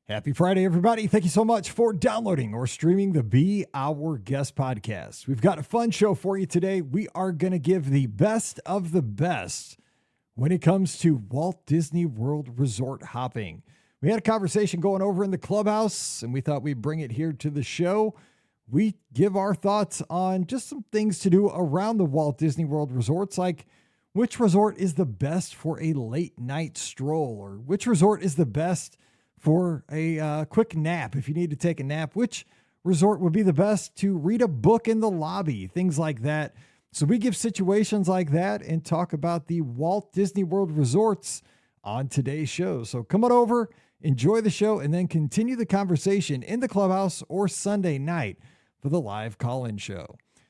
Happy Friday, everybody. Thank you so much for downloading or streaming the Be Our Guest podcast. We've got a fun show for you today. We are going to give the best of the best when it comes to Walt Disney World resort hopping. We had a conversation going over in the clubhouse, and we thought we'd bring it here to the show. We give our thoughts on just some things to do around the Walt Disney World resorts, like which resort is the best for a late night stroll, or which resort is the best for a quick nap. If you need to take a nap, which resort would be the best to read a book in the lobby, things like that. So we give situations like that and talk about the Walt Disney World resorts on today's show. So come on over, enjoy the show, and then continue the conversation in the clubhouse or Sunday night for the live call-in show.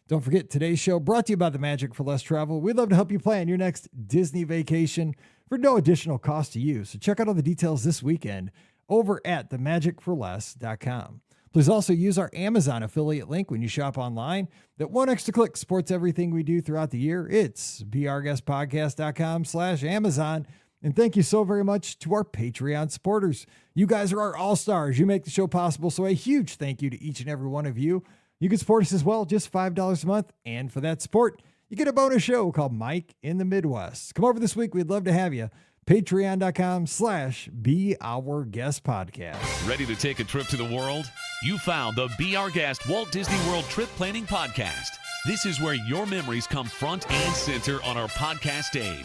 Don't forget, today's show brought to you by the Magic for Less Travel. We'd love to help you plan your next Disney vacation for no additional cost to you. So check out all the details this weekend over at themagicforless.com. Please also use our Amazon affiliate link when you shop online. That one extra click supports everything we do throughout the year. It's beourguestpodcast.com/Amazon. And thank you so very much to our Patreon supporters. You guys are our all-stars. You make the show possible. So a huge thank you to each and every one of you. You can support us as well, just $5 a month. And for that support, you get a bonus show called Mike in the Midwest. Come over this week. We'd love to have you. Patreon.com/BeOurGuestPodcast. Ready to take a trip to the world? You found the Be Our Guest Walt Disney World Trip Planning Podcast. This is where your memories come front and center on our podcast stage.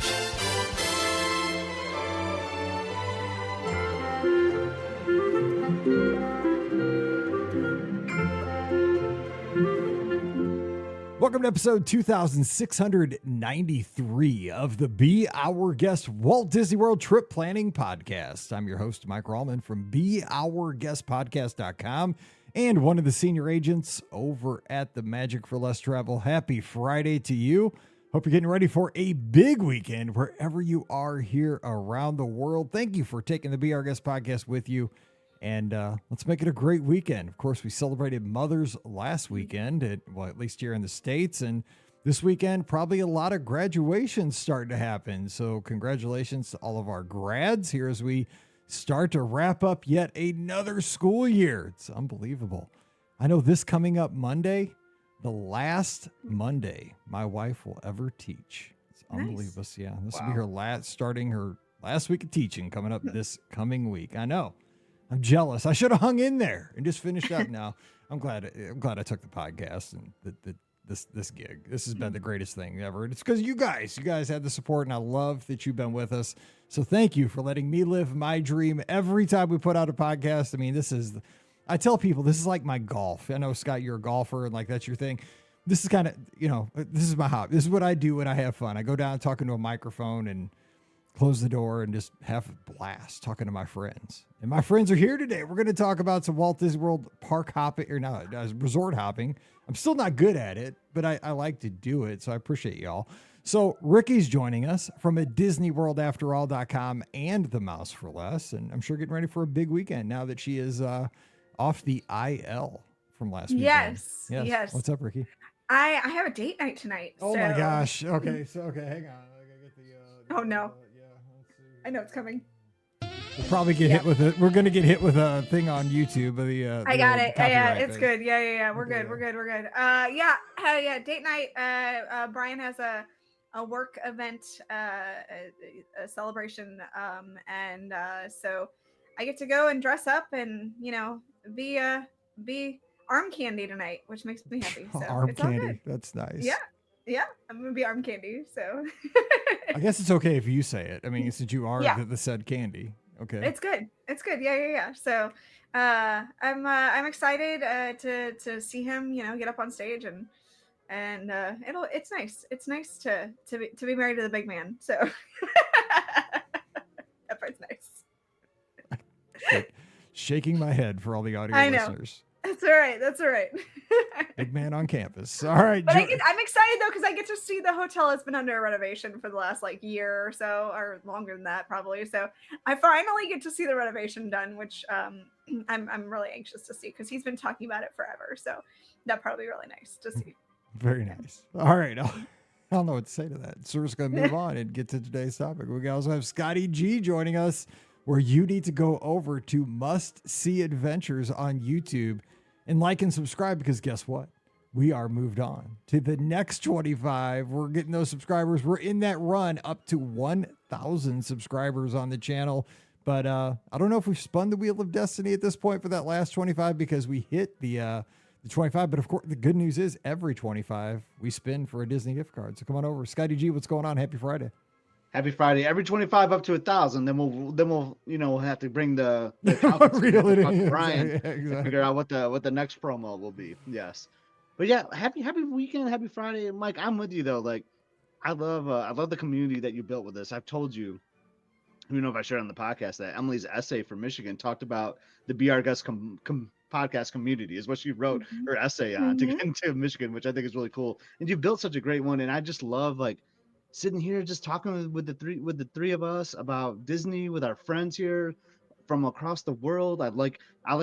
Welcome to episode 2693 of the Be Our Guest Walt Disney World Trip Planning Podcast. I'm your host, Mike Rallman from BeOurGuestPodcast.com and one of the senior agents over at the Magic for Less Travel. Happy Friday to you. Hope you're getting ready for a big weekend wherever you are here around the world. Thank you for taking the Be Our Guest podcast with you. And let's make it a great weekend. Of course, we celebrated Mother's last weekend, at least here in the States. And this weekend, probably a lot of graduations starting to happen. So congratulations to all of our grads here as we start to wrap up yet another school year. It's unbelievable. I know this coming up Monday, the last Monday my wife will ever teach. It's unbelievable. Nice. Yeah, this will be her starting her last week of teaching coming up this coming week. I know. I'm jealous. I should have hung in there and just finished up now. I'm glad I took the podcast and this gig. This has been the greatest thing ever. And it's because you guys had the support, and I love that you've been with us. So thank you for letting me live my dream every time we put out a podcast. I mean, I tell people this is like my golf. I know, Scott, you're a golfer and like that's your thing. This is kind of, this is my hobby. This is what I do when I have fun. I go down talking to a microphone and close the door and just have a blast talking to my friends. And my friends are here today. We're going to talk about some Walt Disney World park hopping, or no, resort hopping. I'm still not good at it, but I like to do it. So I appreciate y'all. So Ricky's joining us from a DisneyWorldAfterAll.com and the Mouse for Less. And I'm sure getting ready for a big weekend now that she is off the IL from last weekend. Yes. What's up, Ricky? I have a date night tonight. Oh my gosh. Okay. So, hang on. I gotta get the oh no. I know it's coming. We'll probably get hit with it. We're going to get hit with a thing on YouTube. I got it. Yeah, it's good. Yeah. We're good. Yeah. Date night. Brian has a work event, a celebration. And so I get to go and dress up and, be arm candy tonight, which makes me happy. So arm it's candy. All good. That's nice. Yeah, I'm gonna be arm candy. So I guess it's okay if you say it. I mean, since you are the said candy. Okay. It's good. Yeah. So I'm excited to see him, get up on stage and it's nice. It's nice to be married to the big man. So that part's nice. Shaking my head for all the audio listeners. That's all right. Big man on campus. All right. But I'm excited though because I get to see the hotel has been under renovation for the last year or so, or longer than that probably. So I finally get to see the renovation done, which I'm really anxious to see because he's been talking about it forever. So that'll probably be really nice to see. Very nice. All right. I don't know what to say to that. So we're just going to move on and get to today's topic. We also have Scotty G joining us where you need to go over to Must See Adventures on YouTube and like and subscribe, because guess what? We are moved on to the next 25. We're getting those subscribers. We're in that run up to 1,000 subscribers on the channel. But I don't know if we've spun the Wheel of Destiny at this point for that last 25, because we hit the 25. But of course, the good news is every 25 we spin for a Disney gift card. So come on over. Scotty G, what's going on? Happy Friday. Happy Friday. Every 25 up to 1,000. Then we'll have to bring the Reel it in. Brian Exactly. to figure out what the next promo will be. Yes. But yeah, happy weekend, happy Friday. Mike, I'm with you though. Like, I love the community that you built with this. I've told you, I don't know if I shared on the podcast, that Emily's essay for Michigan talked about the Be Our Guest podcast community is what she wrote her essay on to get into Michigan, which I think is really cool. And you built such a great one. And I just love like sitting here just talking with the three of us about Disney with our friends here from across the world. I like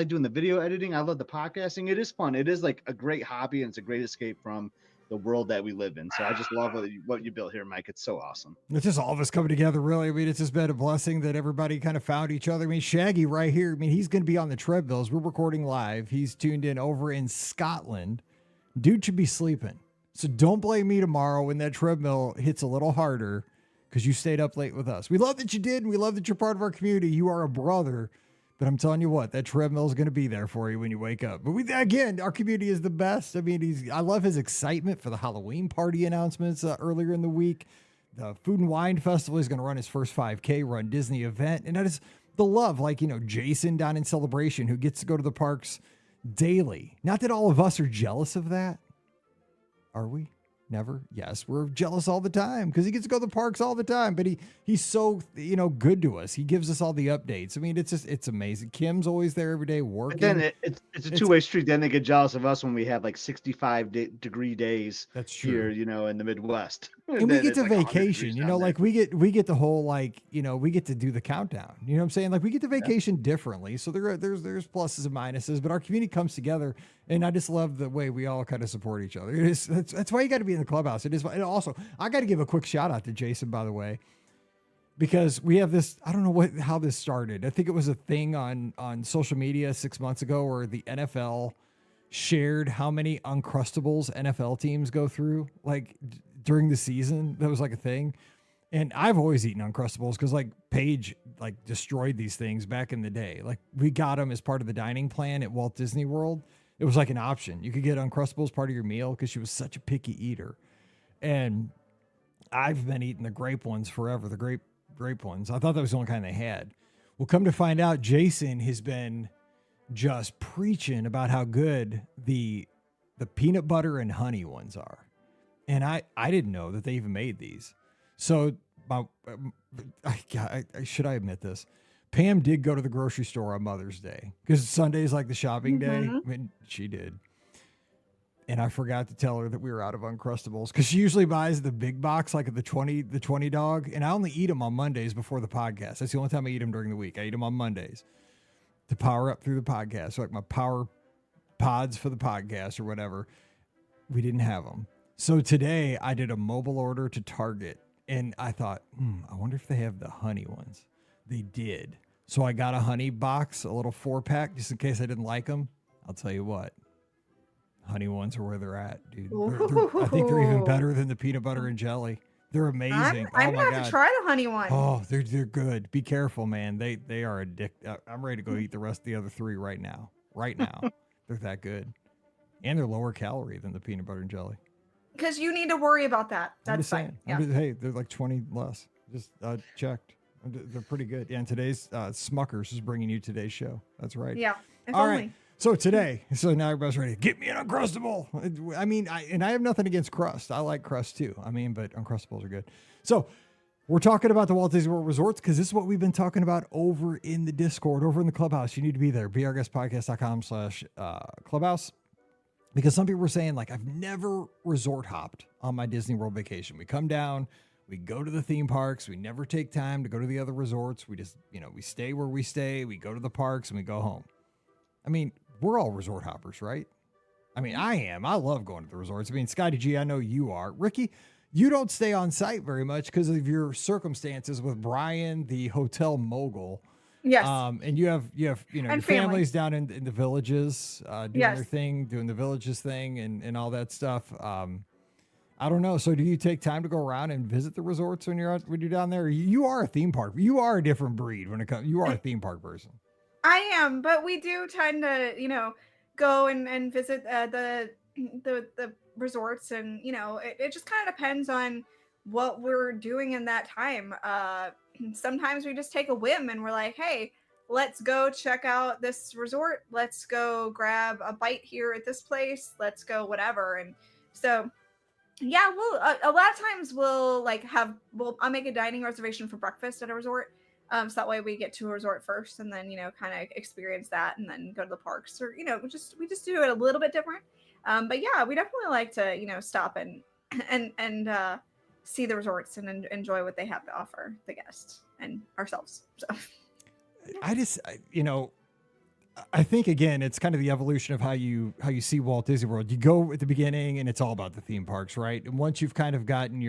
doing the video editing. I love the podcasting. It is fun. It is like a great hobby, and it's a great escape from the world that we live in. So I just love what you built here, Mike. It's so awesome. It's just all of us coming together, really. I mean, it's just been a blessing that everybody kind of found each other. I mean, Shaggy right here, I mean, he's going to be on the treadmills. We're recording live. He's tuned in over in Scotland. Dude should be sleeping. So don't blame me tomorrow when that treadmill hits a little harder, because you stayed up late with us. We love that you did, and we love that you're part of our community. You are a brother. But I'm telling you what, that treadmill is going to be there for you when you wake up. But again, our community is the best. I mean, I love his excitement for the Halloween party announcements earlier in the week. The Food and Wine Festival, is going to run his first 5K Run Disney event. And that is the love, like, Jason down in Celebration, who gets to go to the parks daily. Not that all of us are jealous of that. Are we? Never? Yes, we're jealous all the time because he gets to go to the parks all the time, but he's so, good to us. He gives us all the updates. I mean, it's amazing. Kim's always there every day working. But then it's a two-way street. Then they get jealous of us when we have like 65-degree days. That's true. Here, in the Midwest. And we get to vacation, like we get the whole, like, we get to do the countdown. You know what I'm saying? Like, we get to vacation differently. So there's pluses and minuses, but our community comes together, and I just love the way we all kind of support each other. That's why you got to be in the clubhouse. It is. And also, I got to give a quick shout out to Jason, by the way, because we have this, I don't know how this started. I think it was a thing on social media 6 months ago where the NFL shared how many Uncrustables NFL teams go through, like, during the season. That was like a thing. And I've always eaten Uncrustables because, like, Paige, like, destroyed these things back in the day. Like, we got them as part of the dining plan at Walt Disney World. It was like an option. You could get Uncrustables part of your meal because she was such a picky eater. And I've been eating the grape ones forever, the grape ones. I thought that was the only kind they had. Well, come to find out, Jason has been just preaching about how good the peanut butter and honey ones are. And I didn't know that they even made these. So should I admit this? Pam did go to the grocery store on Mother's Day because Sunday's like the shopping day. I mean, she did. And I forgot to tell her that we were out of Uncrustables because she usually buys the big box, like the 20 dog. And I only eat them on Mondays before the podcast. That's the only time I eat them during the week. I eat them on Mondays to power up through the podcast. So like my power pods for the podcast or whatever. We didn't have them. So today I did a mobile order to Target, and I thought, I wonder if they have the honey ones. They did. So I got a honey box, a little 4-pack, just in case I didn't like them. I'll tell you what, honey ones are where they're at, dude. I think they're even better than the peanut butter and jelly. They're amazing. I'm gonna have to try the honey one. Oh, they're good. Be careful, man. They are addictive. I'm ready to go eat the rest of the other 3 right now. They're that good, and they're lower calorie than the peanut butter and jelly. Because you need to worry about that. That's fine. Yeah. Hey, they're like 20 less. Just checked. They're pretty good. Yeah, and today's Smuckers is bringing you today's show. That's right. Yeah. All right. So now everybody's ready. Get me an Uncrustable. I mean, I have nothing against crust. I like crust too. I mean, but Uncrustables are good. So we're talking about the Walt Disney World Resorts because this is what we've been talking about over in the Discord, over in the Clubhouse. You need to be there. BeOurGuestPodcast.com/Clubhouse. Because some people were saying, like, I've never resort hopped on my Disney World vacation. We come down, we go to the theme parks, we never take time to go to the other resorts. We just, we stay where we stay, we go to the parks, and we go home. I mean, we're all resort hoppers, right? I mean, I am. I love going to the resorts. I mean, Scotty G, I know you are. Ricky, you don't stay on site very much because of your circumstances with Brian, the hotel mogul. Yes. And you have your families down in the villages, doing Yes. their thing, doing the villages thing and all that stuff. I don't know. So do you take time to go around and visit the resorts when you're down there? You are a theme park. You are a different breed when it comes. You are a theme park person. I am, but we do tend to, go and visit the resorts, and it just kind of depends on what we're doing in that time. Sometimes we just take a whim and we're like, hey, let's go check out this resort. Let's go grab a bite here at this place. Let's go whatever. And so yeah, a lot of times I'll make a dining reservation for breakfast at a resort. So that way we get to a resort first and then, kind of experience that and then go to the parks, or, we just do it a little bit different. But yeah, we definitely like to, stop and see the resorts and enjoy what they have to offer the guests and ourselves. So I think again, it's kind of the evolution of how you see Walt Disney World. You go at the beginning and it's all about the theme parks, right? And once you've kind of gotten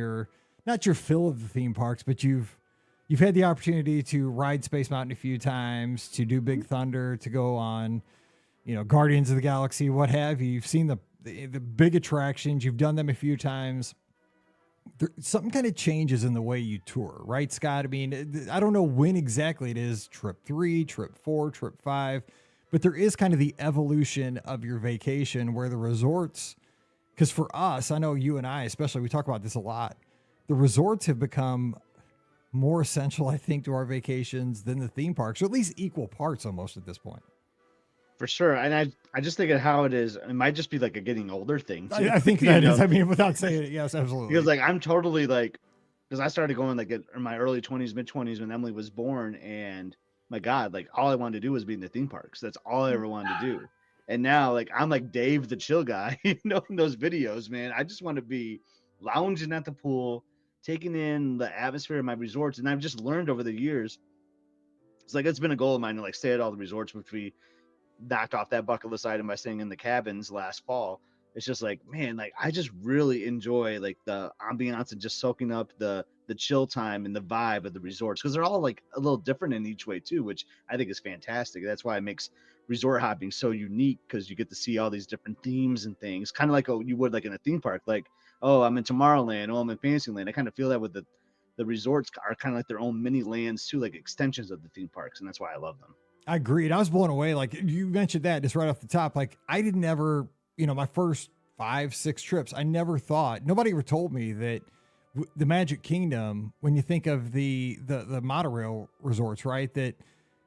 not your fill of the theme parks, but you've had the opportunity to ride Space Mountain a few times, to do Big Thunder, to go on, Guardians of the Galaxy, what have you. You've seen the big attractions. You've done them a few times. Something kind of changes in the way you tour, right, Scott? I mean, I don't know when exactly it is, trip 3, trip 4, trip 5, but there is kind of the evolution of your vacation where the resorts, because for us, I know you and I, especially, we talk about this a lot, the resorts have become more essential, I think, to our vacations than the theme parks, or at least equal parts almost at this point. For sure. And I just think of how it is. It might just be like a getting older thing too. I think that is. I mean, without saying it, yes, absolutely. Because I'm totally because I started going in my early 20s, mid 20s when Emily was born, and my God, all I wanted to do was be in the theme parks. That's all I ever wanted to do. And now I'm like Dave the chill guy, in those videos, man. I just want to be lounging at the pool, taking in the atmosphere of my resorts. And I've just learned over the years, it's been a goal of mine to stay at all the resorts, which we knocked off that bucket list item by staying in the cabins last fall. It's just man, I just really enjoy the ambiance and just soaking up the chill time and the vibe of the resorts, because they're all a little different in each way too, which I think is fantastic. That's why it makes resort hopping so unique, because you get to see all these different themes and things, kind of like you would in a theme park. Oh, I'm in Tomorrowland, oh, I'm in Fantasyland. I kind of feel that with the resorts are kind of like their own mini lands too, extensions of the theme parks, and that's why I love them. I agree. And I was blown away. You mentioned that just right off the top. I didn't ever, my first 5-6 trips, I never thought, nobody ever told me that the Magic Kingdom, when you think of the monorail resorts, right, that,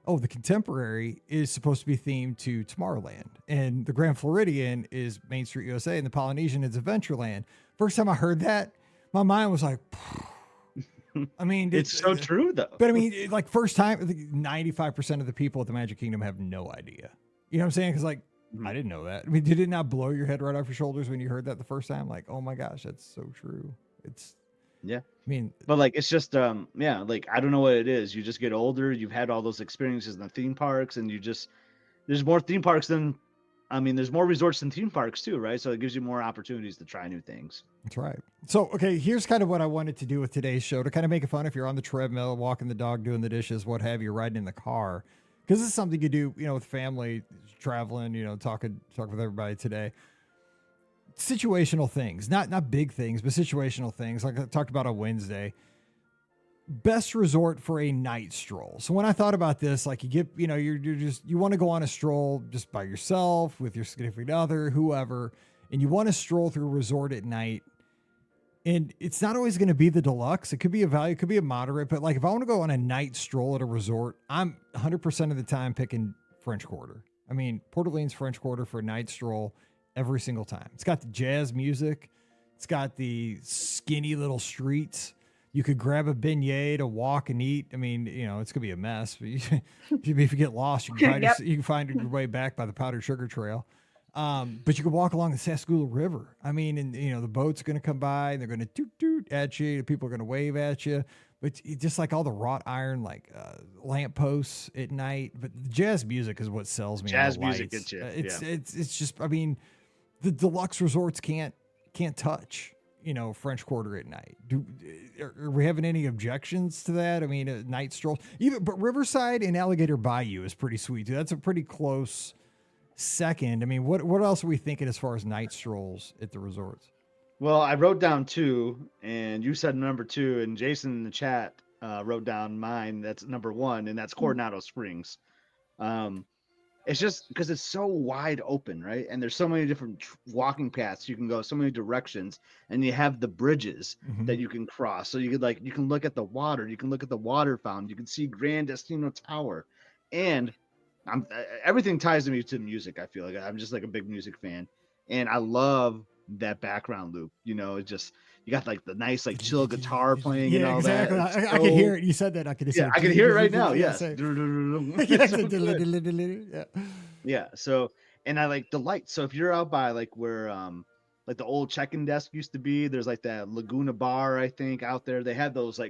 the Contemporary is supposed to be themed to Tomorrowland, and the Grand Floridian is Main Street USA, and the Polynesian is Adventureland. First time I heard that, my mind was like, I mean, it's so true though. But I mean, first time, 95% of the people at the Magic Kingdom have no idea. You know what I'm saying? Because I didn't know that. I mean, did it not blow your head right off your shoulders when you heard that the first time? Oh my gosh, that's so true. Yeah. I mean, but it's just, I don't know what it is. You just get older. You've had all those experiences in the theme parks, and there's more theme parks there's more resorts than theme parks too, right? So it gives you more opportunities to try new things. That's right. So, okay, here's kind of what I wanted to do with today's show, to kind of make it fun if you're on the treadmill, walking the dog, doing the dishes, what have you, riding in the car. Because this is something you do, with family, traveling, talking with everybody today. Situational things, not big things, but situational things, like I talked about on Wednesday. Best resort for a night stroll. So when I thought about this, you get, you want to go on a stroll just by yourself, with your significant other, whoever, and you want to stroll through a resort at night. And it's not always going to be the deluxe. It could be a value, it could be a moderate, but if I want to go on a night stroll at a resort, I'm 100% of the time picking French Quarter. I mean, Port Orleans French Quarter for a night stroll every single time. It's got the jazz music. It's got the skinny little streets. You could grab a beignet to walk and eat. I mean, it's gonna be a mess. But if you get lost, you can find your way back by the Powdered Sugar Trail. But you can walk along the Sassagoula River. I mean, and the boats are gonna come by, and they're gonna toot toot at you. People are gonna wave at you. But just all the wrought iron lampposts at night. But the jazz music is what sells me. Jazz music gets you. It's just. I mean, the deluxe resorts can't touch. French Quarter at night. Are we having any objections to that? I mean, night strolls, but Riverside and Alligator Bayou is pretty sweet too. That's a pretty close second. I mean, what else are we thinking as far as night strolls at the resorts? Well, I wrote down 2, and you said number 2, and Jason in the chat wrote down mine. That's number 1, and that's Coronado Springs. It's just because it's so wide open, right? And there's so many different walking paths you can go, so many directions, and you have the bridges that you can cross. So you can look at the water, you can look at the water fountain, you can see Grand Destino Tower, and everything ties to me to music. I feel like I'm just like a big music fan, and I love that background loop. It just, you got like the nice like chill guitar playing and all exactly. that. I can hear it. You said that. I could hear it. I can hear it right now. Yes. Yeah. So, and I like the lights. So if you're out by like where like the old check-in desk used to be, there's like that Laguna Bar, I think, out there. They have those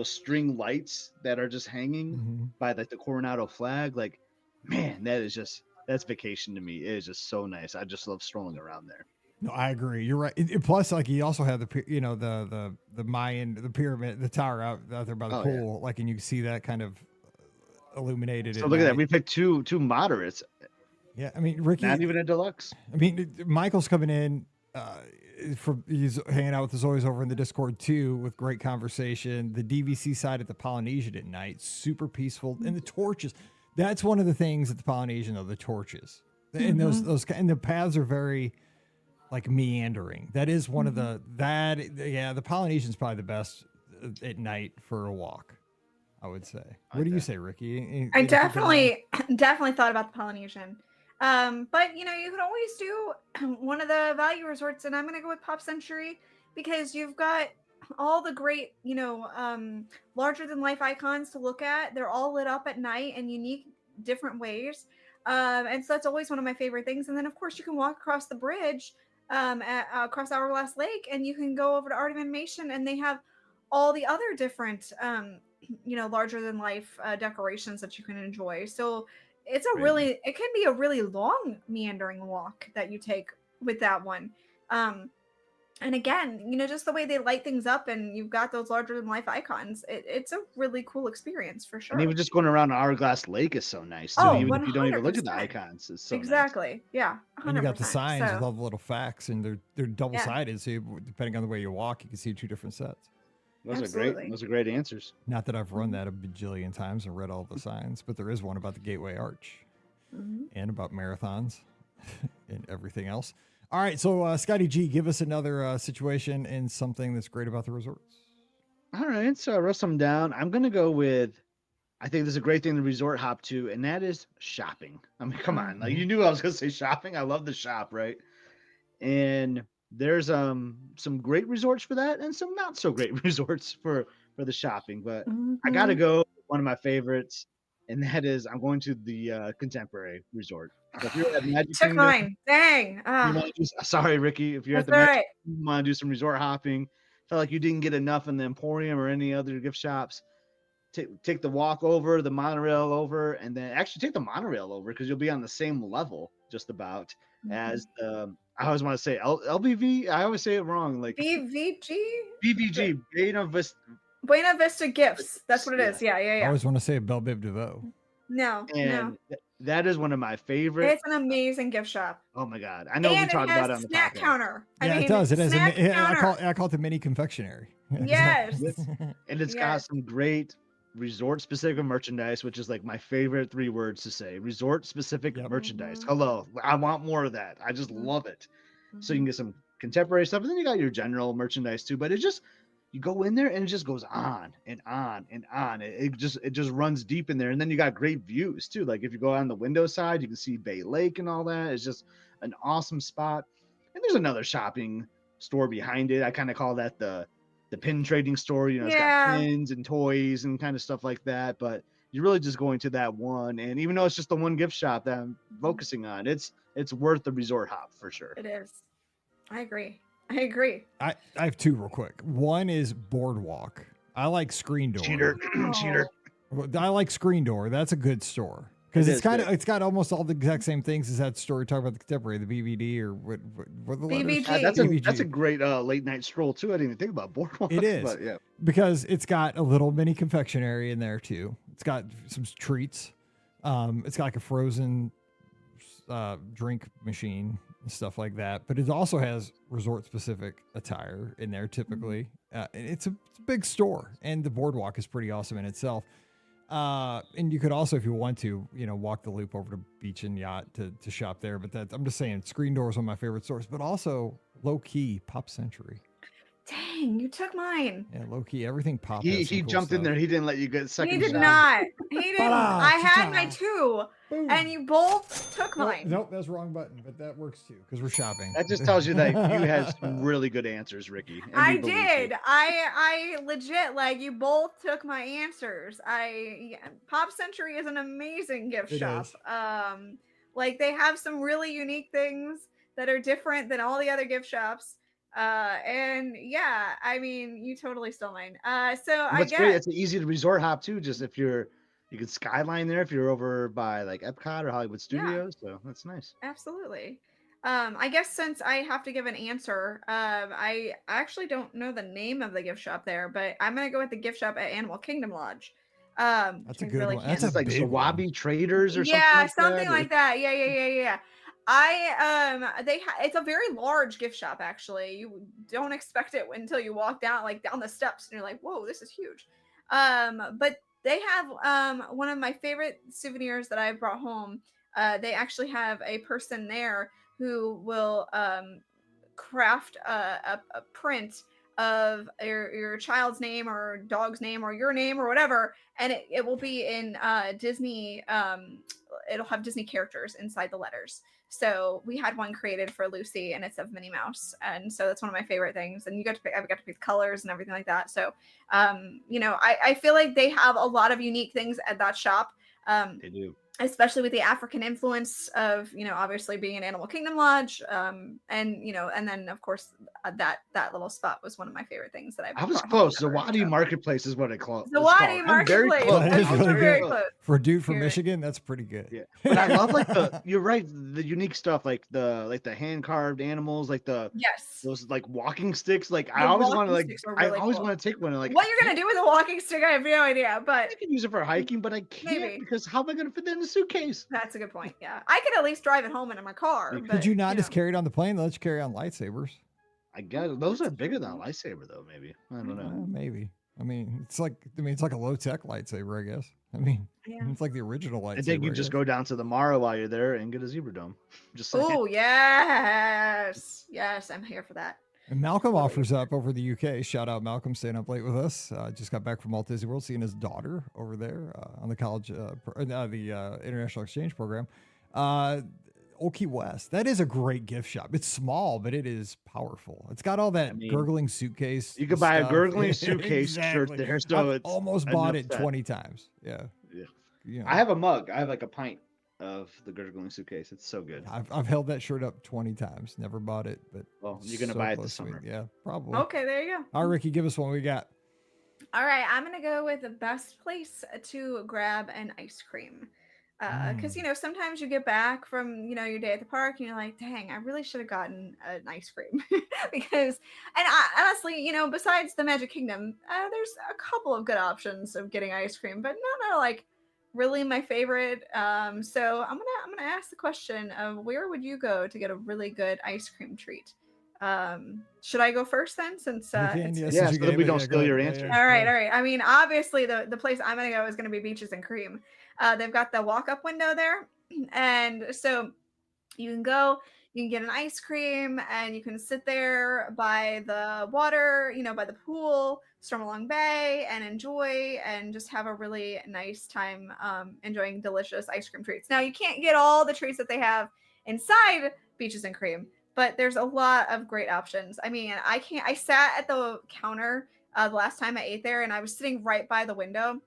string lights that are just hanging by like the Coronado flag. Like, man, that's vacation to me. It is just so nice. I just love strolling around there. No, I agree. You're right. Plus, like, you also have the Mayan, the pyramid, the tower out there by the pool. Yeah. Like, and you can see that kind of illuminated. So look at that. We picked two moderates. Yeah, I mean, Ricky, not even a deluxe. I mean, Michael's coming in. He's hanging out with us always over in the Discord too, with great conversation. The DVC side at the Polynesian at night, super peaceful, and the torches. That's one of the things at the Polynesian, though, the torches, and those and the paths are very like meandering. That is one of the Polynesian's probably the best at night for a walk, I would say. What do you say, Ricky? I definitely thought about the Polynesian. But you can always do one of the value resorts, and I'm going to go with Pop Century because you've got all the great, larger than life icons to look at. They're all lit up at night in unique, different ways. And so that's always one of my favorite things. And then of course you can walk across the bridge, across Hourglass Lake, and you can go over to Art of Animation, and they have all the other different, larger than life decorations that you can enjoy. So it can be a really long meandering walk that you take with that one. And again, just the way they light things up and you've got those larger than life icons, it's a really cool experience for sure. And even just going around Hourglass Lake is so nice too. Even if you don't even look at the icons, it's so exactly nice. Yeah. 100%. And you got the signs with all the little facts, and they're double sided, so depending on the way you walk, you can see 2 different sets. Those are great answers. Not that I've run that a bajillion times and read all the signs, but there is one about the Gateway Arch and about marathons and everything else. All right, so Scotty G, give us another situation and something that's great about the resorts. All right, so I wrote some down. I'm going to go with, I think there's a great thing to resort hop to, and that is shopping. I mean, come on. Like, you knew I was going to say shopping. I love the shop, right? And there's some great resorts for that and some not so great resorts for the shopping. But I got to go with one of my favorites, and that is I'm going to the Contemporary Resort. So if you're at Magic Took Kingdom, mine. Dang. Sorry, Ricky. If you're at the Magic Kingdom, you want to do some resort hopping, felt like you didn't get enough in the Emporium or any other gift shops, take the walk over, the monorail over, and then actually take the monorail over because you'll be on the same level just about as the, I always want to say LBV. I always say it wrong. Like BVG. Buena Vista Gifts. That's what it is. Yeah. I always want to say Belle Biv DeVoe. No. That is one of my favorites. It's an amazing gift shop. Oh my God. I know we talked about it on the snack counter. It does. It has I call it the mini confectionery. Yes. And it's got some great resort specific merchandise, which is like my favorite 3 words to say. Resort specific merchandise. Hello. I want more of that. I just love it. So you can get some contemporary stuff, and then you got your general merchandise too, but you go in there and it just goes on and on and on. It just runs deep in there. And then you got great views too. Like if you go on the window side, you can see Bay Lake and all that. It's just an awesome spot. And there's another shopping store behind it. I kind of call that the pin trading store. It's got pins and toys and kind of stuff like that. But you're really just going to that one. And even though it's just the one gift shop that I'm focusing on, it's worth the resort hop for sure. It is. I agree. I have 2 real quick. One is Boardwalk. I like Screen Door. Cheater. I like Screen Door. That's a good store. Because it's got almost all the exact same things as that story talking about the contemporary, the BVD or what the letters? That's a great late night stroll too. I didn't even think about Boardwalk. It is, but yeah, because it's got a little mini confectionery in there too. It's got some treats. It's got like a frozen drink machine and stuff like that. But it also has resort specific attire in there typically. It's a big store, and the boardwalk is pretty awesome in itself. And you could also, if you want to, walk the loop over to Beach and Yacht to shop there. But I'm just saying, Screen Door is one of my favorite stores, but also low key Pop Century. Dang, you took mine. Yeah, low key, everything Pop. He jumped in there. He didn't let you get second. He did not. He didn't. I had my two, Boom. and you both took mine. Nope, that's the wrong button, but that works too because we're shopping. That just tells you that you had some really good answers, Ricky. I did. I legit, you both took my answers. Pop Century is an amazing gift shop. They have some really unique things that are different than all the other gift shops. And yeah, I mean, you totally stole mine. Great. It's easy to resort hop too. Just if you can skyline there if you're over by like Epcot or Hollywood Studios. Yeah. So that's nice. Absolutely. I guess since I have to give an answer, I actually don't know the name of the gift shop there, but I'm gonna go with the gift shop at Animal Kingdom Lodge. That's a good one. That's like Sawabi Traders or something like that. Yeah. It's a very large gift shop. Actually, you don't expect it until you walk down the steps, and you're like, "Whoa, this is huge." But they have one of my favorite souvenirs that I brought home. They actually have a person there who will craft a print of your child's name or dog's name or your name or whatever, and it will be in Disney. It'll have Disney characters inside the letters. So we had one created for Lucy, and it's of Minnie Mouse, and so that's one of my favorite things. And I got to pick colors and everything like that. So, I feel like they have a lot of unique things at that shop. They do, especially with the African influence of, obviously being an Animal Kingdom Lodge, and then of course that little spot was one of my favorite things that I was close. Zawadi Marketplace is what it called. Zawadi Marketplace. Very close. For a dude from Michigan, that's pretty good. Yeah, but I love you're right, the unique stuff like the hand carved animals, those walking sticks. I always want to take one. What you're gonna do with a walking stick, I have no idea. But I can use it for hiking, but I can't because how am I gonna fit that in a suitcase? That's a good point. Yeah, I could at least drive it home in my car. Could you not just carry it on the plane? Let's carry on lightsabers. I guess those are bigger than a lightsaber, though. Maybe I don't know. Maybe. I mean, it's like a low tech lightsaber, I guess. I mean, it's like the original lightsaber. I think you just go down to the Mara while you're there and get a zebra dome. Oh yes, I'm here for that. And Malcolm offers up over the UK. Shout out Malcolm, staying up late with us. Just got back from Walt Disney World, seeing his daughter over there on the college, the international exchange program. Old Key West. That is a great gift shop. It's small, but it is powerful. It's got all that gurgling suitcase. You could buy a gurgling suitcase shirt there. So I've almost bought it 20 times. Yeah. I have a mug. I have a pint of the gurgling suitcase. It's so good. I've held that shirt up 20 times. Never bought it, but you're gonna buy it this summer. Yeah, probably. Okay, there you go. All right, Ricky, give us one we got. All right, I'm gonna go with the best place to grab an ice cream. Because sometimes you get back from your day at the park and you're like, dang, I really should have gotten an ice cream. Honestly, besides the Magic Kingdom, there's a couple of good options of getting ice cream, but none are really my favorite. So I'm gonna ask the question of where would you go to get a really good ice cream treat? Should I go first then, since so that we don't steal your answer. All right. I mean, obviously the place I'm gonna go is gonna be Beaches and Cream. They've got the walk-up window there, and so you can go, you can get an ice cream, and you can sit there by the water, by the pool, Stormalong Bay, and enjoy and just have a really nice time enjoying delicious ice cream treats. Now, you can't get all the treats that they have inside Beaches and Cream, but there's a lot of great options. I mean, I sat at the counter the last time I ate there, and I was sitting right by the window.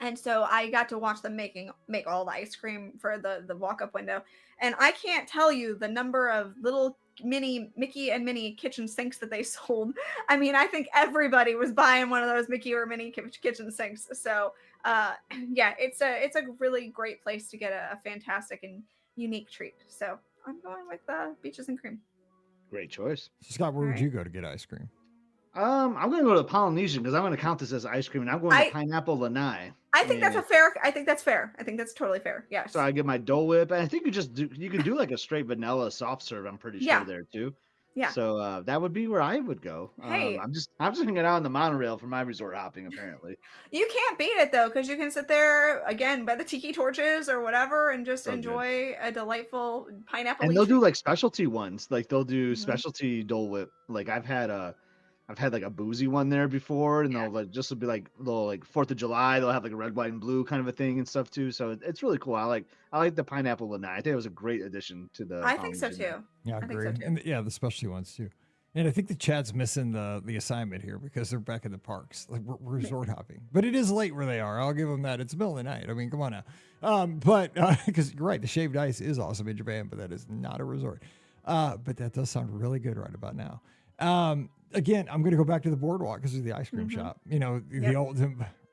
And so I got to watch them make all the ice cream for the walk-up window. And I can't tell you the number of little mini Mickey and Minnie kitchen sinks that they sold. I mean, I think everybody was buying one of those Mickey or Minnie kitchen sinks. So yeah, it's a really great place to get a fantastic and unique treat. So I'm going with Beaches and Cream. Great choice. So Scott, where would you go to get ice cream? I'm going to go to the Polynesian because I'm going to count this as ice cream, and I'm going to Pineapple Lanai. I think that's fair. I think that's fair. I think that's totally fair. Yes. So I get my Dole Whip, and I think you can do like a straight vanilla soft serve. I'm pretty sure there too. Yeah. So that would be where I would go. Hey. I'm just hanging out on the monorail for my resort hopping. Apparently. You can't beat it though, because you can sit there again by the tiki torches or whatever, and just enjoy a delightful pineapple. And they'll do like specialty ones. Like they'll do specialty Dole Whip. Like I've had like a boozy one there before, and they'll like just be like little like 4th of July. They'll have like a red, white, and blue kind of a thing and stuff too. So it's really cool. I like the Pineapple Lanai. I think it was a great addition to the. I think so too. Yeah, I agree. Think so too. And the specialty ones too. And I think the Chad's missing the assignment here because they're back in the parks, like resort hopping. But it is late where they are. I'll give them that. It's the middle of the night. I mean, come on now. But because you're right, the shaved ice is awesome in Japan, but that is not a resort. But that does sound really good right about now. Again, I'm going to go back to the boardwalk because of the ice cream shop. You know, the old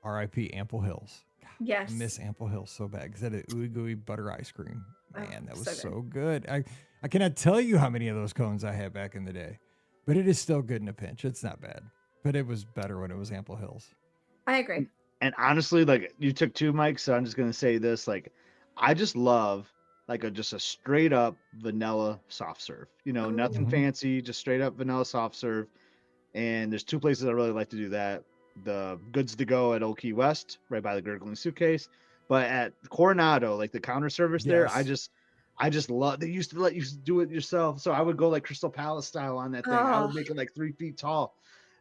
R.I.P. Ample Hills. Yes. I miss Ample Hills so bad because that ooey gooey butter ice cream. Man, that was so good. I cannot tell you how many of those cones I had back in the day, but it is still good in a pinch. It's not bad, but it was better when it was Ample Hills. I agree. And honestly, like you took 2 mics, so I'm just going to say this. Like, I just love like just a straight up vanilla soft serve. You know, nothing fancy, just straight up vanilla soft serve. And there's 2 places I really like to do that. The Goods to Go at Old Key West, right by the Gurgling Suitcase. But at Coronado, like the counter service there, I just love. They used to let you do it yourself, so I would go like Crystal Palace style on that thing. I would make it like 3 feet tall,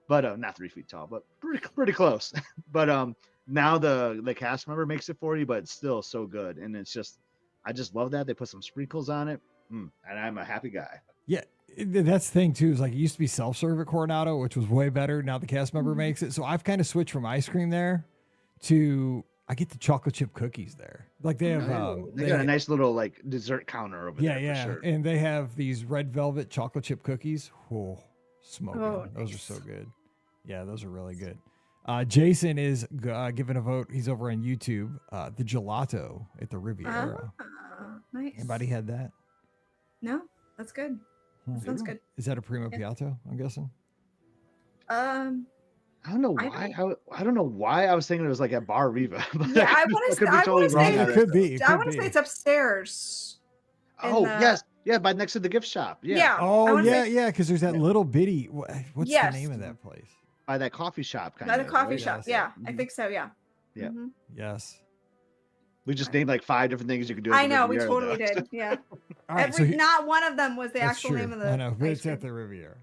but not 3 feet tall, but pretty close. But now the cast member makes it for you, but it's still so good, and it's just I just love that they put some sprinkles on it, and I'm a happy guy. Yeah. That's the thing too, is like it used to be self-serve at Coronado, which was way better. Now the cast member makes it. So I've kind of switched from ice cream there to I get the chocolate chip cookies there. Like they have they got a nice little like dessert counter over there. Yeah. For sure. And they have these red velvet chocolate chip cookies. Oh, smoking. Those are so good. Yeah, those are really good. Jason is giving a vote. He's over on YouTube. The gelato at the Riviera. Nice. Anybody had that? No, that's good. That sounds good. Is that a Primo Piatto, I'm guessing? I don't know why. I don't know why I was thinking it was like at Bar Riva. Yeah, I want to say it could be. I want to say it's upstairs. Yes, by next to the gift shop. Yeah. Oh yeah, because there's that little bitty. What's the name of that place? By that coffee shop. By the coffee shop. Yeah, I think so. Yeah. Yeah. Yes. We just named like 5 different things you could do. I know, we totally did. Yeah. All right, not one of them was the actual name of the. I know, but it's at the Riviera.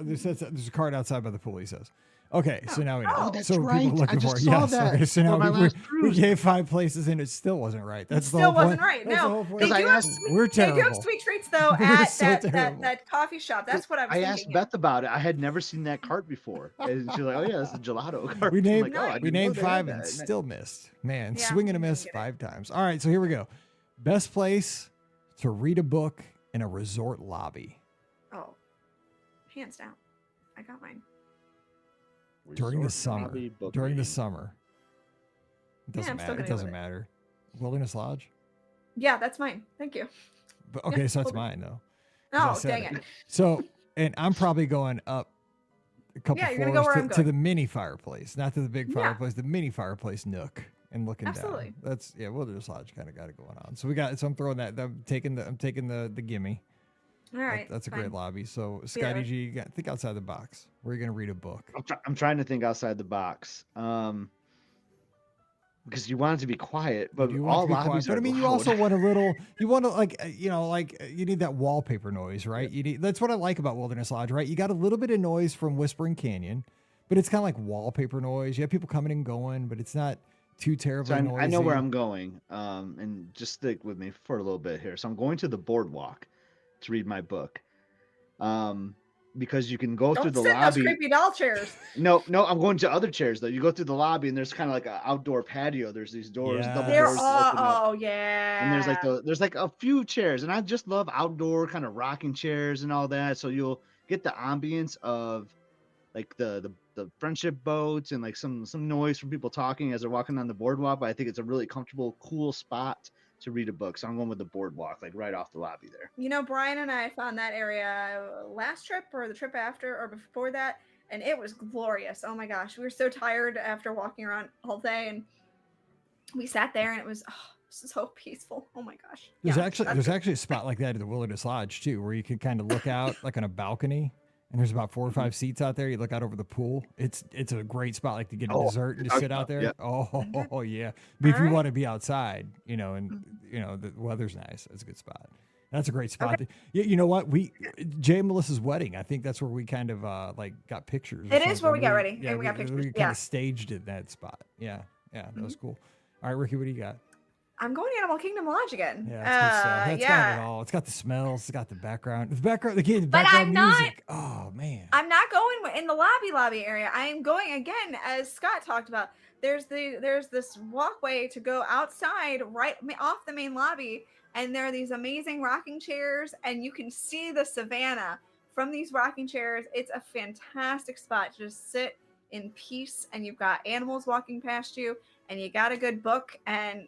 There's a card outside by the pool, he says. Okay, so now we know. Oh, that's so right. People looking I just for it. saw Yes, that. okay, so now we gave 5 places and it still wasn't right. That's the whole point. Still wasn't right. No, we're terrible. They do have sweet treats though at that coffee shop. That's what I was thinking. I asked Beth about it. I had never seen that cart before, and she's like, "Oh yeah, that's the gelato cart." We named like, we named 5 and still missed. Man, swing and a miss 5 times. All right, so here we go. Best place to read a book in a resort lobby. Oh, hands down, I got mine. During the summer. During the summer. It doesn't matter. It doesn't matter. Wilderness Lodge? Yeah, that's mine. Thank you. But okay, so that's mine though. Oh, dang it. So, and I'm probably going up a couple floors to the mini fireplace, not to the big fireplace, the mini fireplace nook and looking down. That's Wilderness Lodge kind of got it going on. So I'm throwing that. I'm taking the gimme. All right, that's a great lobby. So, Scotty G, think outside the box. Where are you going to read a book? I'm trying to think outside the box. Because you want it to be quiet, but all lobbies are. But I mean, you also want a little. You want to you need that wallpaper noise, right? That's what I like about Wilderness Lodge, right? You got a little bit of noise from Whispering Canyon, but it's kind of like wallpaper noise. You have people coming and going, but it's not too terribly noisy. I know where I'm going, and just stick with me for a little bit here. So I'm going to the boardwalk to read my book. because you can go through Don't the sit in those lobby. creepy doll chairs. No, I'm going to other chairs though. You go through the lobby and there's kind of like an outdoor patio. There's these doors, double They're doors that open up. oh yeah. And there's like a few chairs, and I just love outdoor kind of rocking chairs and all that. So you'll get the ambience of like the friendship boats and like some noise from people talking as they're walking on the boardwalk. But I think it's a really comfortable, cool spot to read a book. So I'm going with the boardwalk, like right off the lobby there. You know, Brian and I found that area last trip or the trip after or before that, and it was glorious. Oh my gosh, we were so tired after walking around all day, and we sat there, and it was so peaceful. Oh my gosh. There's actually a spot like that at the Wilderness Lodge too, where you can kind of look out like on a balcony. And there's about 4 or 5 seats out there. You look out over the pool. It's a great spot, like to get a dessert and just sit out there. Yeah. Oh yeah. But if you want to be outside, and the weather's nice, that's a good spot. That's a great spot. Okay. You know what? Jay and Melissa's wedding. I think that's where we kind of like got pictures. It is where we got ready. Yeah, we got pictures. We kind of staged it in that spot. Yeah, that was cool. All right, Ricky, what do you got? I'm going Animal Kingdom Lodge again. Yeah, that's got it all. It's got the smells. It's got the background. The background music. Oh man. I'm not going in the lobby area. I am going again, as Scott talked about. There's this walkway to go outside, right off the main lobby, and there are these amazing rocking chairs, and you can see the savannah from these rocking chairs. It's a fantastic spot to just sit in peace, and you've got animals walking past you, and you got a good book, and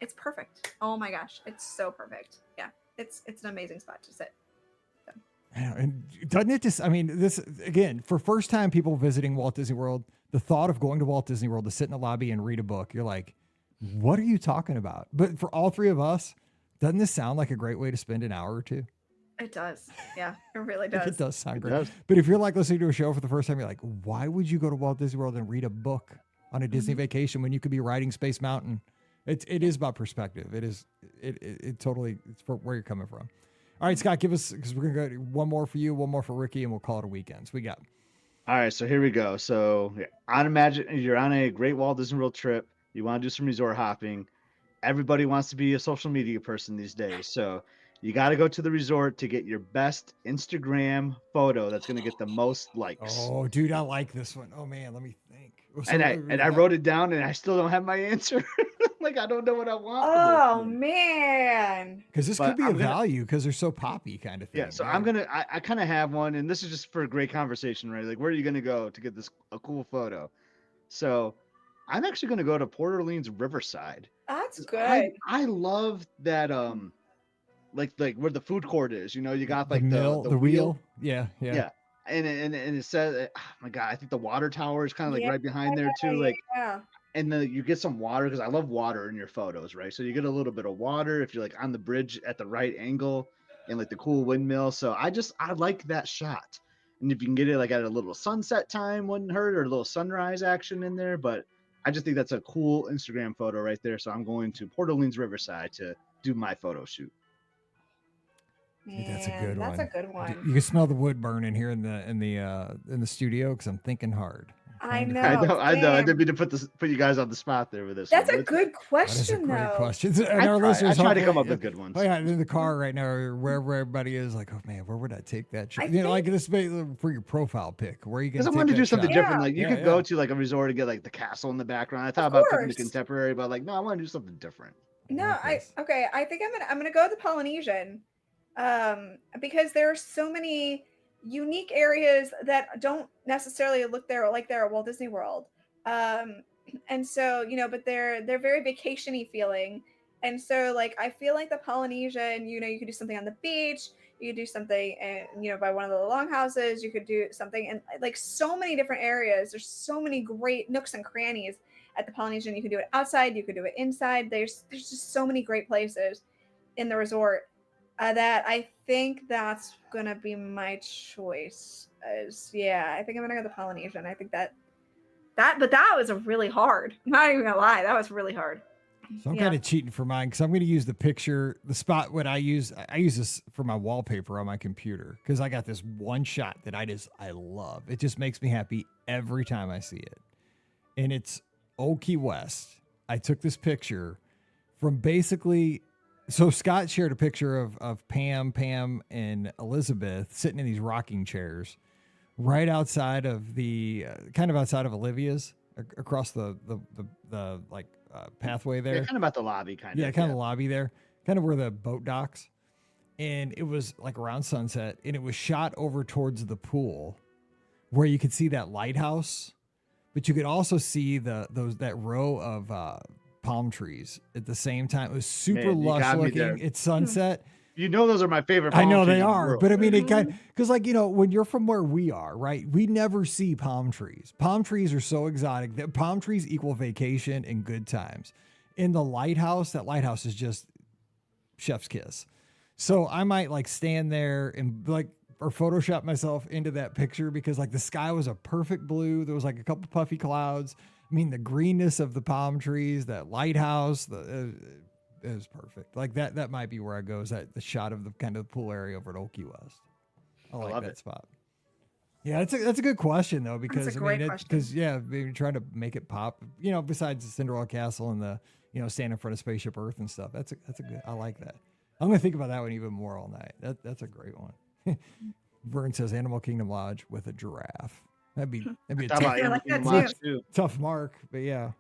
it's perfect. Oh my gosh, it's so perfect. Yeah, it's an amazing spot to sit. So. And doesn't it just? I mean, this again for first time people visiting Walt Disney World. The thought of going to Walt Disney World to sit in the lobby and read a book, you're like, what are you talking about? But for all three of us, doesn't this sound like a great way to spend an hour or two? It does. Yeah, it really does. It does sound great. But if you're like listening to a show for the first time, you're like, why would you go to Walt Disney World and read a book on a Disney vacation when you could be riding Space Mountain? It is about perspective. It totally, it's for where you're coming from. All right, Scott, give us, because we're going to go one more for you, one more for Ricky, and we'll call it a weekend. So we got. All right, so here we go. So you're on a Great Walt Disney World trip. You want to do some resort hopping. Everybody wants to be a social media person these days. So you got to go to the resort to get your best Instagram photo that's going to get the most likes. Oh, dude, I like this one. Oh, man, let me think. So I wrote it down, and I still don't have my answer. Like, I don't know what I want. Oh, man. Because this could be value because they're so poppy kind of thing. Yeah, so right? I kind of have one, and this is just for a great conversation, right? Like, where are you going to go to get a cool photo? So I'm actually going to go to Port Orleans Riverside. That's good. I love that, like where the food court is, you got like the wheel. Yeah. And it says, oh my God, I think the water tower is kind of like right behind there too. Like, and then you get some water, because I love water in your photos, right? So you get a little bit of water if you're like on the bridge at the right angle, and like the cool windmill. So I like that shot. And if you can get it like at a little sunset time, wouldn't hurt, or a little sunrise action in there. But I just think that's a cool Instagram photo right there. So I'm going to Port Orleans Riverside to do my photo shoot. Man, that's a good one. That's a good one. You can smell the wood burning here in the studio because I'm thinking hard. I know. I didn't mean to put you guys on the spot there with this. That's a good question, though. Great question. And our listeners try to come up with good ones. Oh yeah, in the car right now, or wherever everybody is, like, oh man, where would I take that? Like this for your profile pic. Where are you going? Because I wanted to do something different. Like you could go to like a resort and get like the castle in the background. I thought about picking the contemporary, but like, no, I want to do something different. No, I think I'm gonna go to the Polynesian, because there are so many unique areas that don't necessarily look like they're at Walt Disney World. And so, but they're very vacation-y feeling. And so like, I feel like the Polynesian, you could do something on the beach, you could do something, by one of the longhouses, you could do something in like so many different areas. There's so many great nooks and crannies at the Polynesian. You could do it outside, you could do it inside. There's just so many great places in the resort. That I think that's gonna be my choice. I think I'm gonna go to the Polynesian. I think but that was a really hard. I'm not even gonna lie, that was really hard. So I'm kind of cheating for mine because I'm going to use the spot. What I use this for my wallpaper on my computer because I got this one shot that I love. It just makes me happy every time I see it, and it's Old Key West. I took this picture from basically So Scott shared a picture of Pam, and Elizabeth sitting in these rocking chairs right outside of the kind of outside of Olivia's across the pathway Yeah, there. kind of about the lobby, kind Yeah, of. kind of the lobby there, kind of where the boat docks. And it was like around sunset, and it was shot over towards the pool where you could see that lighthouse, but you could also see that row of palm trees at the same time. It was super Man, you lush got me looking there. at sunset. You know, those are my favorite. I Palm know trees they in the are, world. but I mean, it kind because like, when you're from where we are, right? We never see palm trees. Palm trees are so exotic that palm trees equal vacation and good times. In the lighthouse, that lighthouse is just chef's kiss. So I might like stand there and like or Photoshop myself into that picture because like the sky was a perfect blue. There was like a couple puffy clouds. I mean, the greenness of the palm trees, that lighthouse, it was perfect. Like that might be where I go. Is that the shot of the kind of pool area over at Old Key West? I like that spot. Yeah, that's a good question though, because that's a great question. Because maybe trying to make it pop. Besides the Cinderella Castle and the stand in front of Spaceship Earth and stuff. That's a good. I like that. I'm gonna think about that one even more all night. That's a great one. Vern says Animal Kingdom Lodge with a giraffe. That'd be a tough mark, but yeah.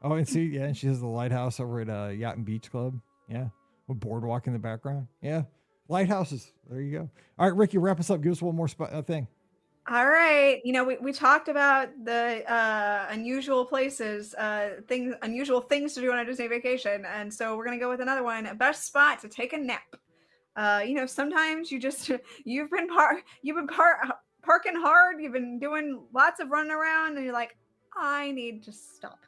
Oh, and see, and she has the lighthouse over at Yacht and Beach Club. Yeah, with boardwalk in the background. Yeah, lighthouses. There you go. All right, Ricky, wrap us up. Give us one more thing. All right. We talked about the unusual places, unusual things to do on a Disney vacation. And so we're going to go with another one. Best spot to take a nap. Sometimes you've been parking hard. You've been doing lots of running around and you're like, I need to stop.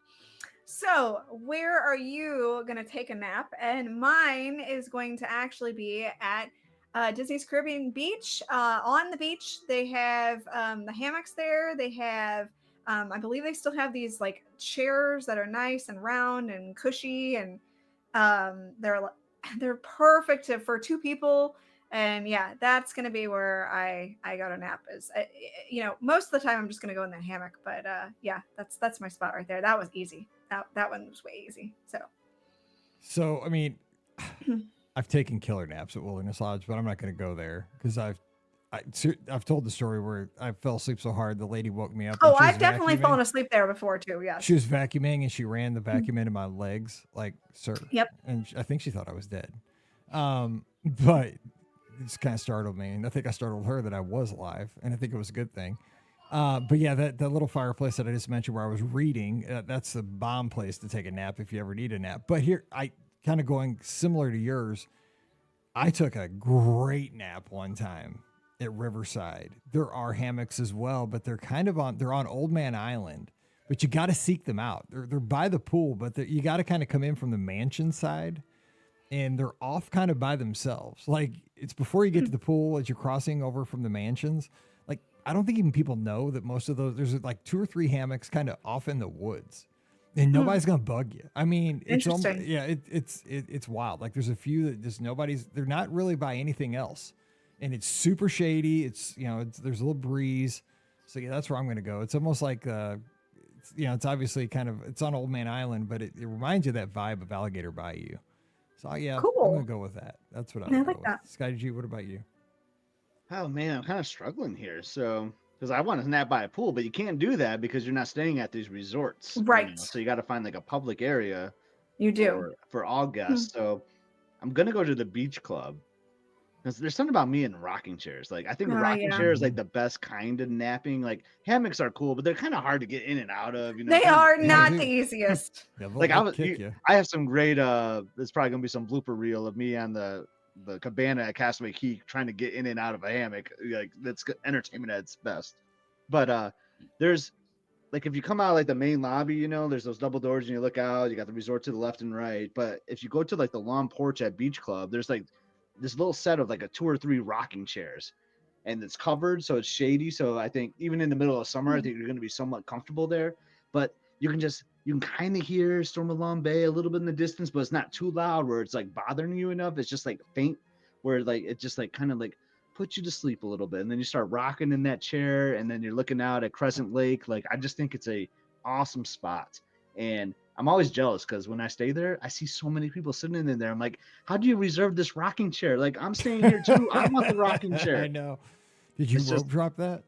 So where are you going to take a nap? And mine is going to actually be at Disney's Caribbean Beach. On the beach, they have the hammocks there. They have, I believe they still have these like chairs that are nice and round and cushy, and they're perfect for two people. And yeah, that's gonna be where I go to nap. Is most of the time I'm just gonna go in the hammock, but yeah, that's my spot right there. That was easy. That one was way easy. So I mean. I've taken killer naps at Wilderness Lodge, but I'm not going to go there because I've told the story where I fell asleep so hard the lady woke me up. Oh, I've definitely fallen asleep there before too. Yeah, she was vacuuming and she ran the vacuum into my legs, like, sir. Yep. And I think she thought I was dead. But it just kind of startled me, and I think I startled her that I was alive, and I think it was a good thing. But yeah, that little fireplace that I just mentioned where I was reading, that's the bomb place to take a nap if you ever need a nap. But here, kind of going similar to yours, I took a great nap one time at Riverside. There are hammocks as well, but they're on Old Man Island, but you got to seek them out. They're by the pool, but you got to kind of come in from the mansion side, and they're off kind of by themselves. Like it's before you get to the pool as you're crossing over from the mansions. Like I don't think even people know that most of those, there's like 2 or 3 hammocks kind of off in the woods. And nobody's gonna bug you. I mean, it's it's wild. Like there's a few that just they're not really by anything else, and it's super shady. It's there's a little breeze, so yeah, that's where I'm gonna go. It's almost like it's obviously it's on Old Man Island, but it reminds you of that vibe of Alligator Bayou. So yeah, cool. I'm gonna go with that. That's what I like that. Sky G, what about you? Oh man, I'm kind of struggling here. So. Because I want to nap by a pool, but you can't do that because you're not staying at these resorts. Right. So you got to find like a public area. You do. For all guests. So I'm going to go to the beach club. Because there's something about me in rocking chairs. Like I think the rocking chair is like the best kind of napping. Like hammocks are cool, but they're kind of hard to get in and out of. They are not the easiest. Like I have some great, there's probably going to be some blooper reel of me on the cabana at Castaway Key trying to get in and out of a hammock. Like that's entertainment at its best. But there's like if you come out like the main lobby, there's those double doors and you look out, you got the resort to the left and right. But if you go to like the lawn porch at Beach Club, there's like this little set of like a 2 or 3 rocking chairs, and it's covered, so it's shady. So I think even in the middle of summer, I think you're going to be somewhat comfortable there. But you can kind of hear Storm of Long Bay a little bit in the distance, but it's not too loud where it's like bothering you enough. It's just like faint where like it just like kind of like puts you to sleep a little bit. And then you start rocking in that chair and then you're looking out at Crescent Lake. Like I just think it's a awesome spot. And I'm always jealous because when I stay there, I see so many people sitting in there. I'm like, how do you reserve this rocking chair? Like, I'm staying here too. I want the rocking chair. I know. Did you rope drop that?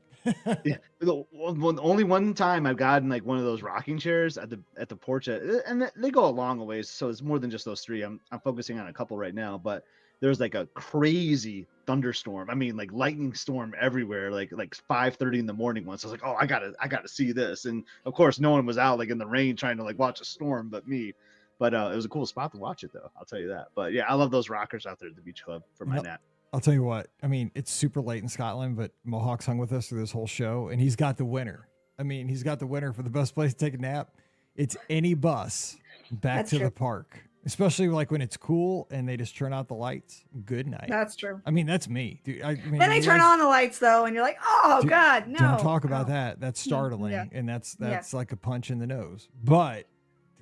Yeah, only one time I've gotten like one of those rocking chairs at the porch, and they go a long ways, so it's more than just those three. I'm focusing on a couple right now, but there's like a crazy thunderstorm. I mean, like lightning storm everywhere, like 5:30 in the morning once. I was like, oh, I gotta see this, and of course, no one was out like in the rain trying to like watch a storm, but me. But it was a cool spot to watch it, though. I'll tell you that. But yeah, I love those rockers out there at the beach club for my nap. I'll tell you what, I mean, it's super late in Scotland, but Mohawk's hung with us through this whole show, and he's got the winner. I mean, he's got the winner for the best place to take a nap. It's any bus back to the park, especially like when it's cool and they just turn out the lights. Good night. That's true. I mean, that's me. Dude, then they turn on the lights, though, and you're like, oh, dude, God, no. Don't talk about that. That's startling, and that's like a punch in the nose. But,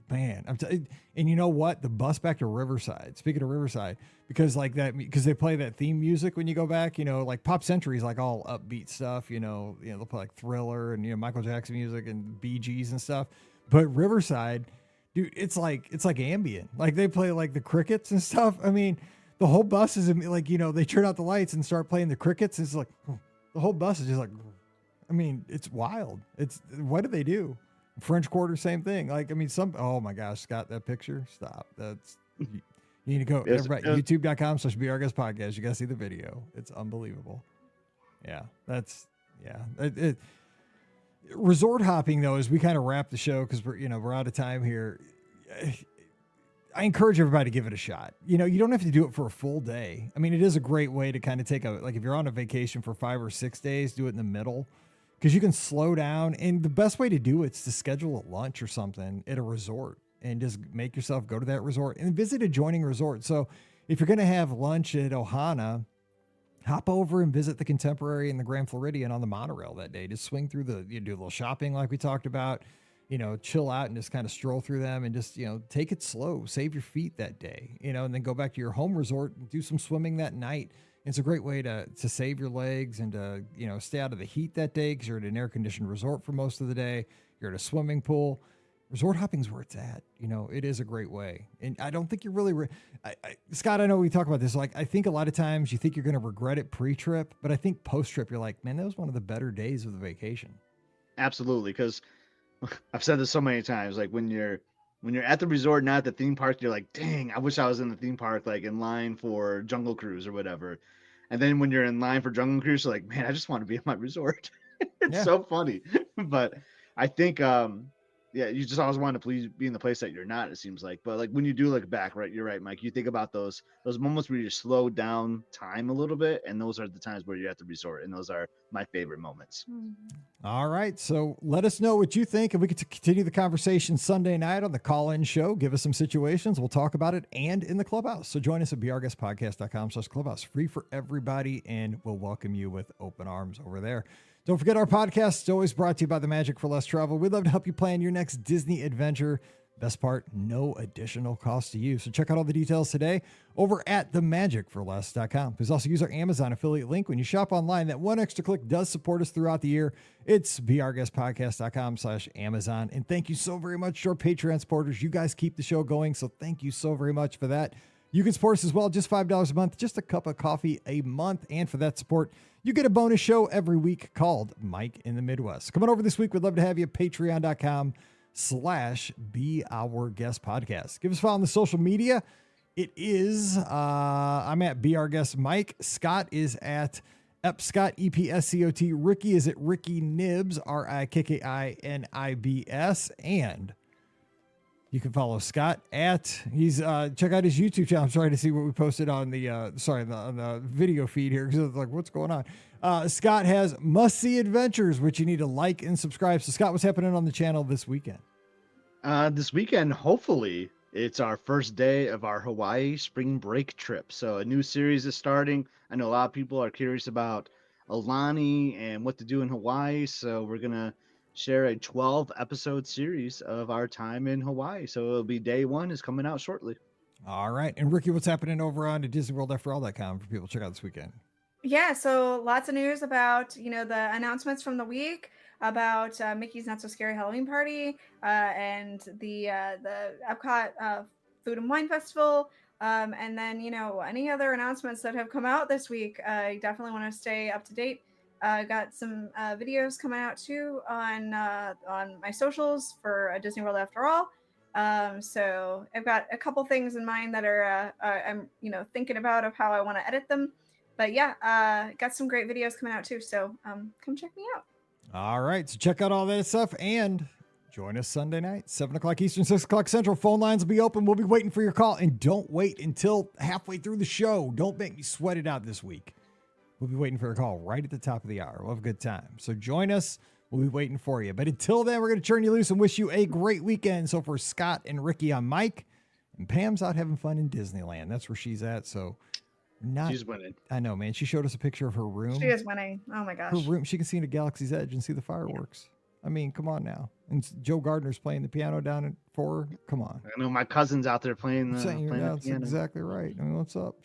man, and you know what? The bus back to Riverside, speaking of Riverside, because they play that theme music when you go back, like Pop Century's like all upbeat stuff, they'll play like Thriller and, Michael Jackson music and Bee Gees and stuff. But Riverside, dude, it's like ambient. Like they play like the crickets and stuff. I mean, the whole bus is like, they turn out the lights and start playing the crickets. It's like, the whole bus is just like, I mean, it's wild. What do they do? French Quarter, same thing. Like, I mean, oh my gosh, Scott, that picture, stop. You need to go, everybody, youtube.com/BRGuestPodcast. You got to see the video. It's unbelievable. Yeah, resort hopping, though, as we kind of wrap the show, because we're out of time here. I encourage everybody to give it a shot. You don't have to do it for a full day. I mean, it is a great way to kind of take if you're on a vacation for 5 or 6 days, do it in the middle, because you can slow down. And the best way to do it is to schedule a lunch or something at a resort and just make yourself go to that resort and visit adjoining resort. So if you're going to have lunch at Ohana, hop over and visit the Contemporary and the Grand Floridian on the monorail that day. Just swing through you do a little shopping like we talked about, chill out and just kind of stroll through them and just, take it slow, save your feet that day, and then go back to your home resort and do some swimming that night. It's a great way to save your legs and to, stay out of the heat that day, because you're at an air-conditioned resort for most of the day. You're at a swimming pool. Resort hopping's where it's at. It is a great way. And I don't think you're really, Scott, I know we talk about this. Like, I think a lot of times you think you're going to regret it pre-trip, but I think post-trip, you're like, man, that was one of the better days of the vacation. Absolutely. Because I've said this so many times, like when you're at the resort, not at the theme park, you're like, dang, I wish I was in the theme park, like in line for Jungle Cruise or whatever. And then when you're in line for Jungle Cruise, you're like, man, I just want to be at my resort. It's so funny. But I think, you just always want to be in the place that you're not, it seems like. But like when you do look back, right, you're right, Mike, you think about those moments where you slow down time a little bit, and those are the times where you're at the resort, and those are my favorite moments. All right, so let us know what you think, and we can continue the conversation Sunday night on the call-in show. Give us some situations, we'll talk about it, and in the clubhouse. So join us at brguestpodcast.com/clubhouse, free for everybody, and we'll welcome you with open arms over there. Don't forget our podcast is always brought to you by the Magic for Less Travel. We'd love to help you plan your next Disney adventure. Best part, no additional cost to you. So check out all the details today over at themagicforless.com. Please also use our Amazon affiliate link when you shop online. That one extra click does support us throughout the year. It's brguestpodcast.com/Amazon. And thank you so very much to our Patreon supporters. You guys keep the show going, so thank you so very much for that. You can support us as well, just $5 a month, just a cup of coffee a month. And for that support, you get a bonus show every week called Mike in the Midwest. Coming over this week, we'd love to have you at patreon.com/Be Our Guest Podcast. Give us a follow on the social media. It is, I'm at Be Our Guest Mike. Scott is at Epscott, EPSCOT. Ricky is at Ricky Nibs, RIKKINIBS. And you can follow Scott check out his YouTube channel. I'm sorry to see what we posted on the, on the video feed here, because it's like, what's going on? Scott has Must See Adventures, which you need to like and subscribe. So Scott, what's happening on the channel this weekend? This weekend, hopefully, it's our first day of our Hawaii spring break trip. So a new series is starting. I know a lot of people are curious about Aulani and what to do in Hawaii. So we're going to share a 12-episode series of our time in Hawaii. So it'll be day one is coming out shortly. All right. And Ricky, what's happening over on DisneyWorldAfterAll.com for people to check out this weekend? Yeah, so lots of news about, the announcements from the week. about Mickey's Not So Scary Halloween Party and the Epcot Food and Wine Festival. And then, any other announcements that have come out this week, I definitely want to stay up to date. Got some videos coming out too on my socials for Disney World After All. So I've got a couple things in mind that are I'm thinking about of how I want to edit them. But yeah, got some great videos coming out too. So come check me out. All right, so check out all that stuff and join us Sunday night, 7 o'clock Eastern, 6 o'clock Central. Phone lines will be open. We'll be waiting for your call. And don't wait until halfway through the show. Don't make me sweat it out this week. We'll be waiting for your call right at the top of the hour. We'll have a good time. So join us. We'll be waiting for you. But until then, we're going to turn you loose and wish you a great weekend. So for Scott and Ricky, I'm Mike. And Pam's out having fun in Disneyland. That's where she's at. So she's winning. I know, man. She showed us a picture of her room. She is winning. Oh, my gosh. Her room. She can see into Galaxy's Edge and see the fireworks. I mean, come on now. And Joe Gardner's playing the piano down at 4. Come on. I know my cousin's out there playing the that's piano. exactly right. I mean, what's up?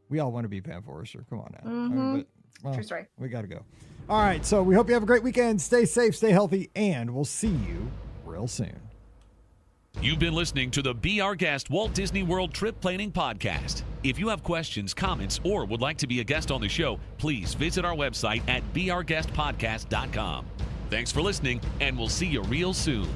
We all want to be Pam Forrester. Come on now. Mm-hmm. I mean, true story. We got to go. All right. So we hope you have a great weekend. Stay safe, stay healthy, and we'll see you real soon. You've been listening to the Be Our Guest Walt Disney World Trip Planning Podcast. If you have questions, comments, or would like to be a guest on the show, please visit our website at beourguestpodcast.com. Thanks for listening, and we'll see you real soon.